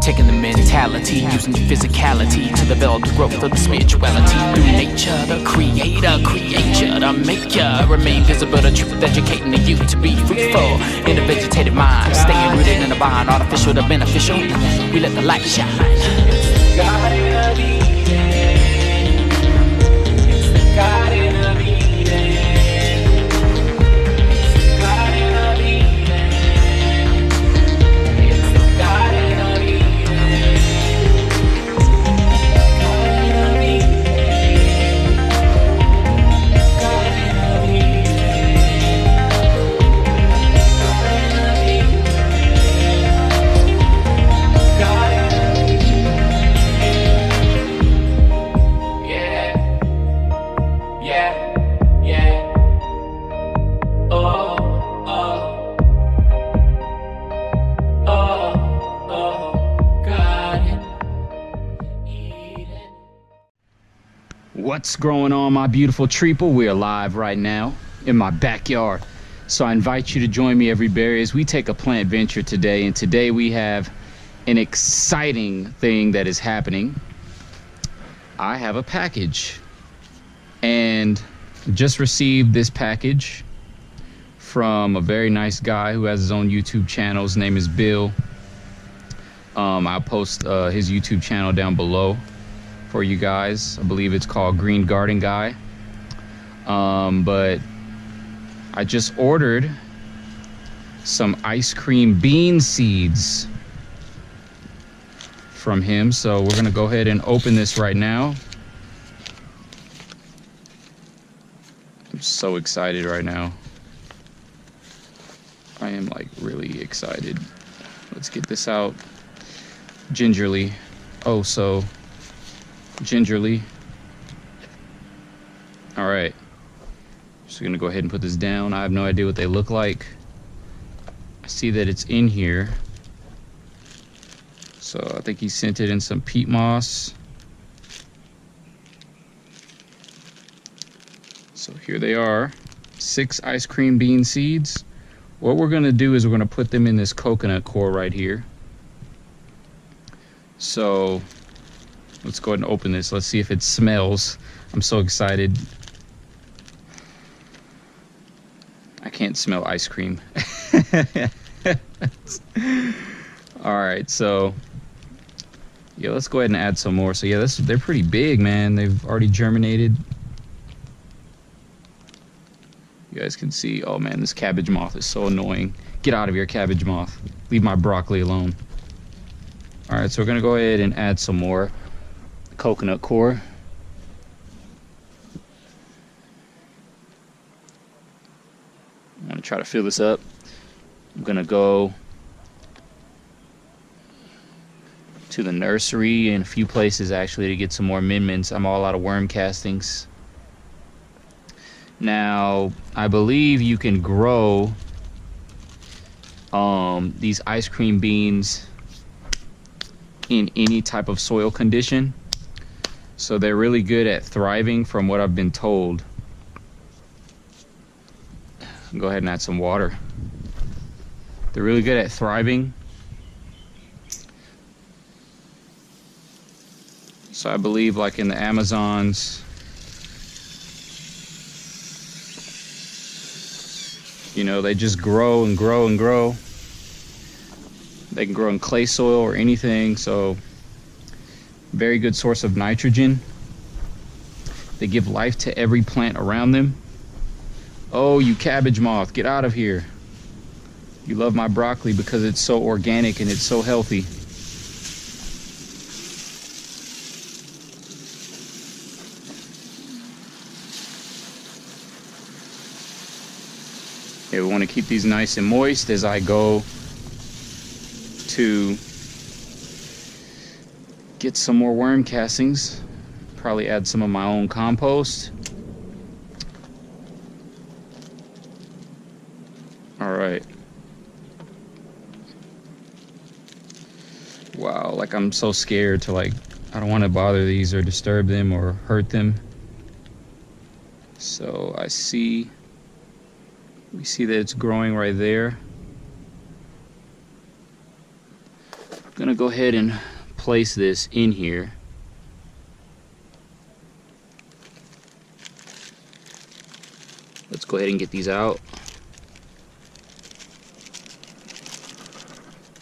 taking the mentality, using your physicality to develop the growth of the spirituality through nature. The creator create you to make you remain visible. The truth educating the youth to be fruitful in a vegetative mind, staying rooted in the vine, artificial to beneficial. We let the light shine. It's the Garden of Eden. It's the Garden of Eden. What's going on, my beautiful treeple? We are live right now in my backyard. So I invite you to join me every berry as we take a plant venture today. And today we have an exciting thing that is happening. I have a package and just received this package from a very nice guy who has his own YouTube channel. His name is Bill. I'll post his YouTube channel down below for you guys. I believe it's called Green Garden Guy. But I just ordered some ice cream bean seeds from him, so we're gonna go ahead and open this right now. I'm so excited right now. I am like really excited. Let's get this out gingerly. Oh, so gingerly. All right, just gonna go ahead and put this down. I have no idea what they look like. I see that it's in here, so I think he sent it in some peat moss. So here they are, 6 ice cream bean seeds. What we're gonna do is we're gonna put them in this coconut core right here. So let's go ahead and open this. Let's see if it smells. I'm so excited. I can't smell ice cream. All right, so yeah, let's go ahead and add some more. So yeah, they're pretty big, man. They've already germinated. You guys can see, oh man, this cabbage moth is so annoying. Get out of here, cabbage moth. Leave my broccoli alone. All right, so we're gonna go ahead and add some more coconut core. I'm gonna try to fill this up. I'm gonna go to the nursery and a few places actually to get some more amendments. I'm all out of worm castings. Now, I believe you can grow these ice cream beans in any type of soil condition. So they're really good at thriving from what I've been told. Go ahead and add some water. They're really good at thriving. So I believe like in the Amazons, you know, they just grow and grow and grow. They can grow in clay soil or anything, so very good source of nitrogen. They give life to every plant around them. Oh, you cabbage moth, get out of here. You love my broccoli because it's so organic and it's so healthy. Yeah, we want to keep these nice and moist as I go to get some more worm castings. Probably add some of my own compost. All right. Wow, like I'm so scared to I don't want to bother these or disturb them or hurt them. So we see that it's growing right there. Gonna go ahead and place this in here. Let's go ahead and get these out.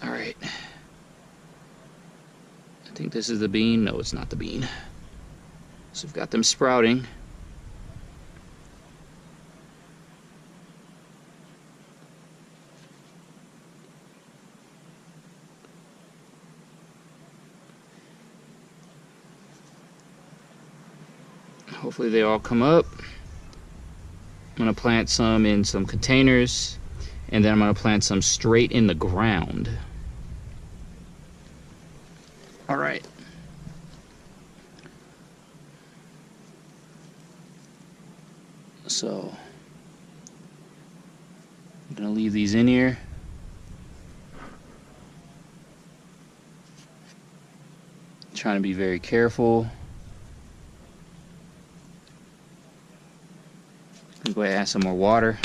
All right. I think this is the bean. No, it's not the bean. So we've got them sprouting. Hopefully they all come up. I'm gonna plant some in some containers, and then I'm gonna plant some straight in the ground. All right. So I'm gonna leave these in here. Trying to be very careful. Go ahead and add some more water.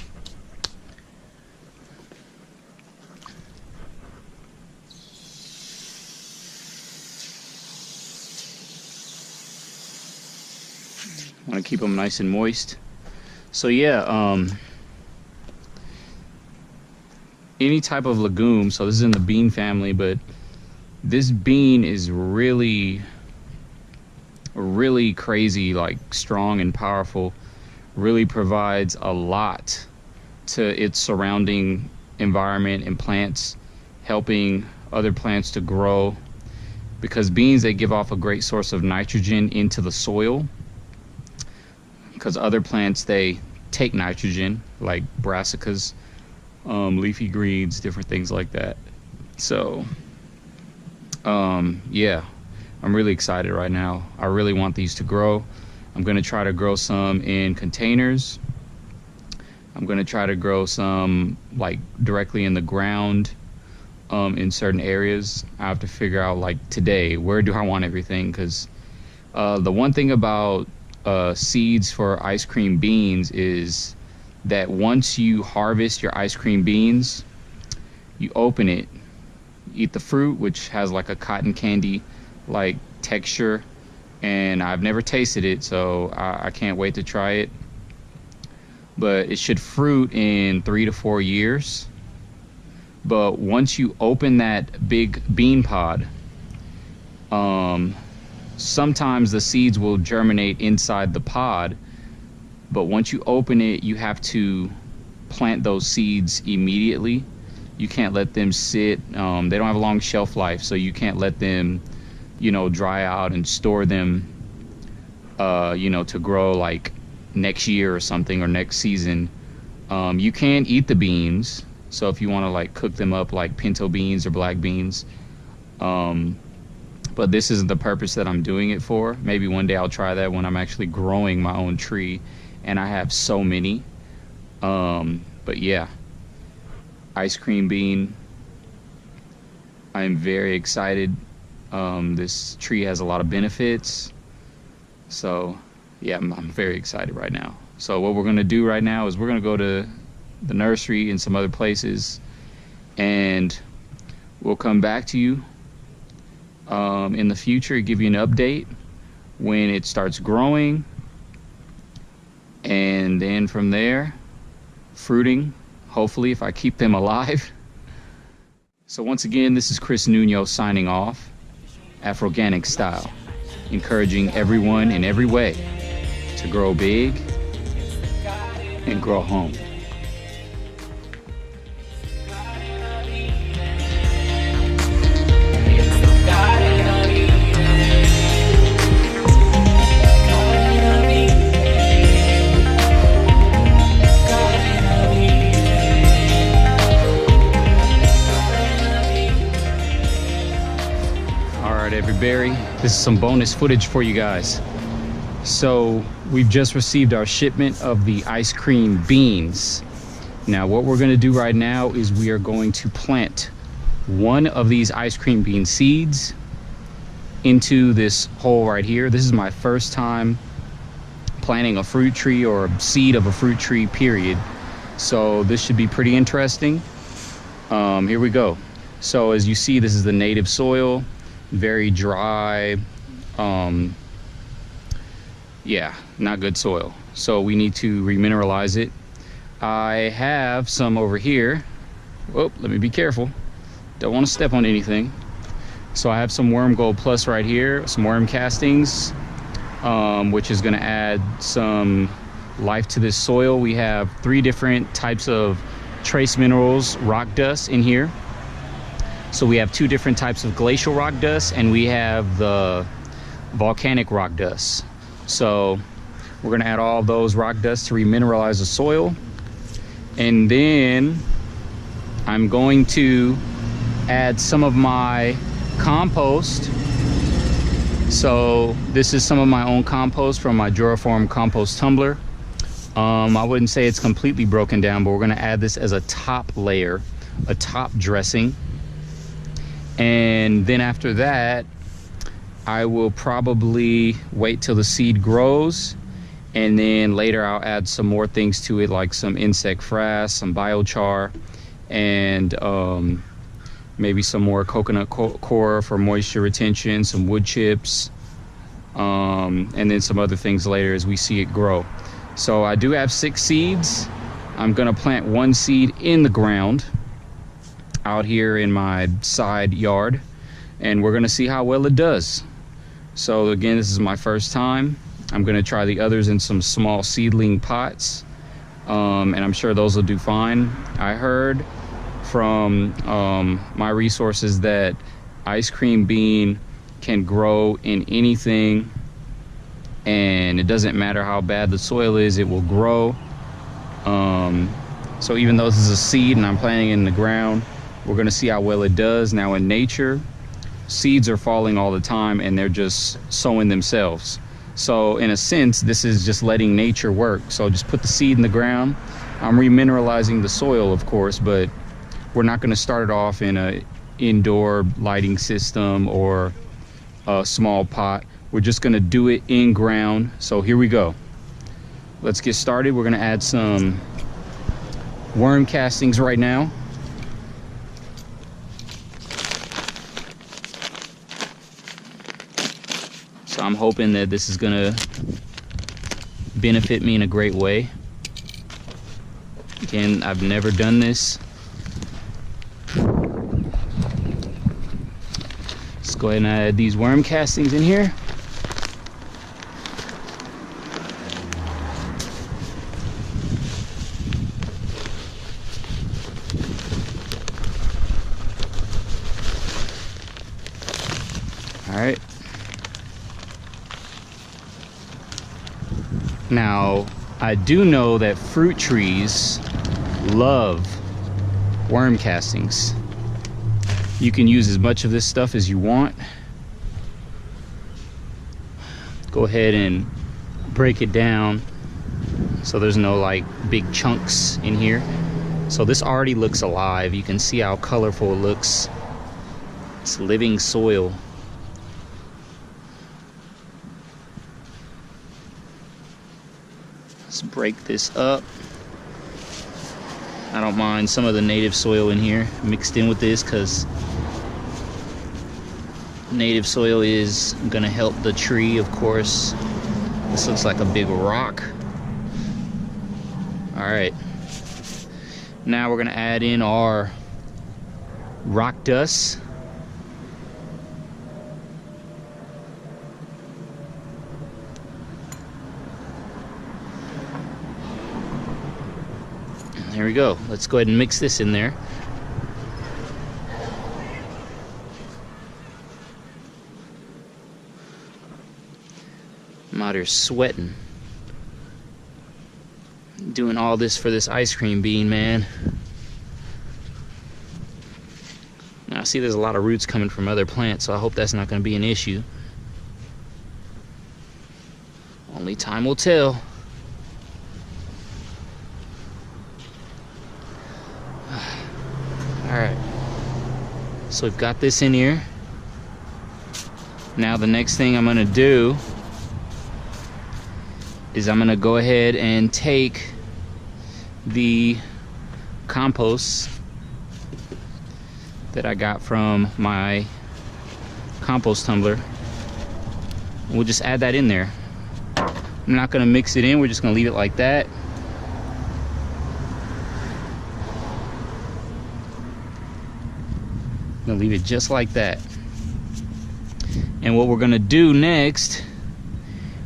I want to keep them nice and moist. So yeah, any type of legume, so this is in the bean family, but this bean is really crazy, like strong and powerful. Really provides a lot to its surrounding environment and plants, helping other plants to grow, because beans, they give off a great source of nitrogen into the soil, because other plants, they take nitrogen, like brassicas, leafy greens, different things like that. So yeah, I'm really excited right now. I really want these to grow. I'm going to try to grow some in containers. I'm going to try to grow some like directly in the ground in certain areas. I have to figure out, like today, where do I want everything, because the one thing about seeds for ice cream beans is that once you harvest your ice cream beans, you open it, eat the fruit, which has like a cotton candy like texture, and I've never tasted it, so I can't wait to try it. But it should fruit in 3 to 4 years. But once you open that big bean pod, sometimes the seeds will germinate inside the pod, but once you open it, you have to plant those seeds immediately. You can't let them sit. They don't have a long shelf life, so you can't let them, you know, dry out and store them, you know, to grow like next year or something, or next season. You can eat the beans, so if you want to like cook them up like pinto beans or black beans, but this isn't the purpose that I'm doing it for. Maybe one day I'll try that when I'm actually growing my own tree, and I have so many. But yeah, ice cream bean, I'm very excited. This tree has a lot of benefits, so yeah, I'm very excited right now. So what we're gonna do right now is we're gonna go to the nursery and some other places, and we'll come back to you in the future, give you an update when it starts growing, and then from there, fruiting, hopefully, if I keep them alive. So once again, this is Chris Nuno signing off, Afroganic style, encouraging everyone in every way to grow big and grow home. Everyberry, this is some bonus footage for you guys. So we've just received our shipment of the ice cream beans. Now what we're going to do right now is we are going to plant one of these ice cream bean seeds into this hole right here. This is my first time planting a fruit tree, or a seed of a fruit tree, period. So this should be pretty interesting. Here we go. So as you see, this is the native soil, very dry. Yeah, not good soil. So we need to remineralize it. I have some over here. Oh, let me be careful. Don't want to step on anything. So I have some Worm Gold Plus right here, some worm castings, which is going to add some life to this soil. We have 3 different types of trace minerals, rock dust in here. So we have 2 different types of glacial rock dust, and we have the volcanic rock dust. So we're going to add all of those rock dust to remineralize the soil. And then I'm going to add some of my compost. So this is some of my own compost from my Duraform compost tumbler. I wouldn't say it's completely broken down, but we're going to add this as a top layer, a top dressing. And then after that, I will probably wait till the seed grows, and then later I'll add some more things to it, like some insect frass, some biochar, and maybe some more coconut coir for moisture retention, some wood chips, and then some other things later as we see it grow. So I do have 6 seeds. I'm gonna plant 1 seed in the ground out here in my side yard, and we're gonna see how well it does. So again, this is my first time. I'm gonna try the others in some small seedling pots, and I'm sure those will do fine. I heard from my resources that ice cream bean can grow in anything, and it doesn't matter how bad the soil is, it will grow. So even though this is a seed and I'm planting it in the ground, we're gonna see how well it does. Now in nature, seeds are falling all the time and they're just sowing themselves. So in a sense, this is just letting nature work. So just put the seed in the ground. I'm remineralizing the soil, of course, but we're not gonna start it off in a indoor lighting system or a small pot. We're just gonna do it in ground. So here we go. Let's get started. We're gonna add some worm castings right now. So I'm hoping that this is gonna benefit me in a great way. Again, I've never done this. Let's go ahead and add these worm castings in here. All right. Now, I do know that fruit trees love worm castings. You can use as much of this stuff as you want. Go ahead and break it down so there's no like big chunks in here. So this already looks alive. You can see how colorful it looks. It's living soil. Let's break this up. I don't mind some of the native soil in here mixed in with this, because native soil is gonna help the tree, of course. This looks like a big rock. All right, now we're gonna add in our rock dust. There we go. Let's go ahead and mix this in there. I'm out here sweating. Doing all this for this ice cream bean, man. Now I see there's a lot of roots coming from other plants, so I hope that's not going to be an issue. Only time will tell. Alright, so we've got this in here. Now the next thing I'm gonna do is I'm gonna go ahead and take the compost that I got from my compost tumbler. We'll just add that in there. I'm not gonna mix it in, we're just gonna leave it like that. I'm gonna leave it just like that. And what we're gonna do next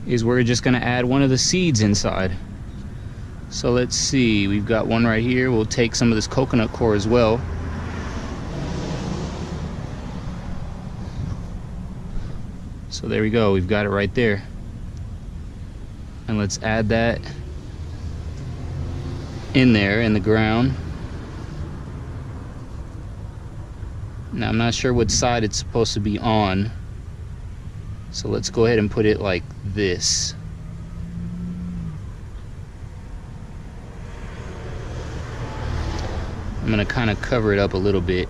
is we're just gonna add one of the seeds inside. So let's see, we've got one right here. We'll take some of this coconut core as well. So there we go, we've got it right there. And let's add that in there in the ground. Now I'm not sure what side it's supposed to be on, so let's go ahead and put it like this. I'm gonna kind of cover it up a little bit.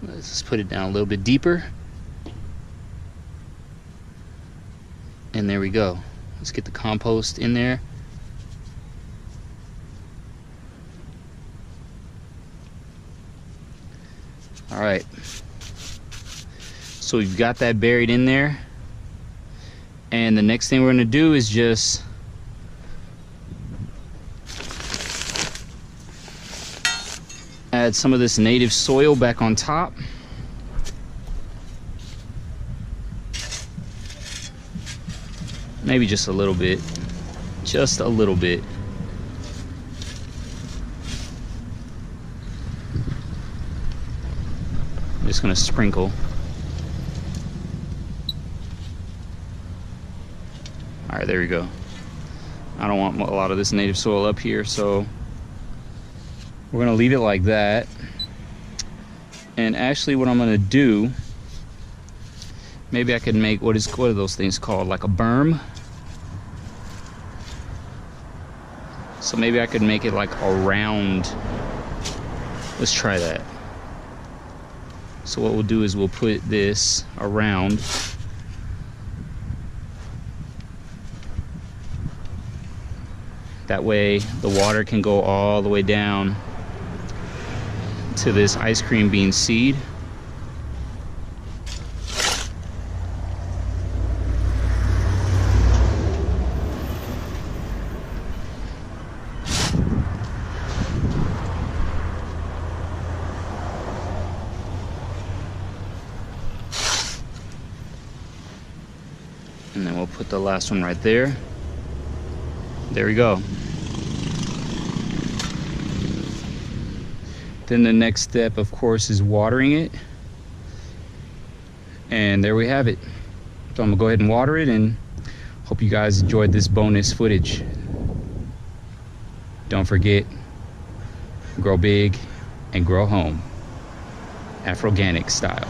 Let's just put it down a little bit deeper. And there we go. Let's get the compost in there. All right. So we've got that buried in there. And the next thing we're gonna do is just add some of this native soil back on top. Maybe just a little bit. Just a little bit. I'm just gonna sprinkle. All right, there we go. I don't want a lot of this native soil up here, so we're gonna leave it like that. And actually what I'm gonna do, maybe I could make, what are those things called? Like a berm? So maybe I could make it like around. Let's try that. So what we'll do is we'll put this around. That way the water can go all the way down to this ice cream bean seed. And then we'll put the last one right there. There we go. Then the next step, of course, is watering it. And there we have it. So I'm gonna go ahead and water it, and hope you guys enjoyed this bonus footage. Don't forget, grow big and grow home, Afroganic style.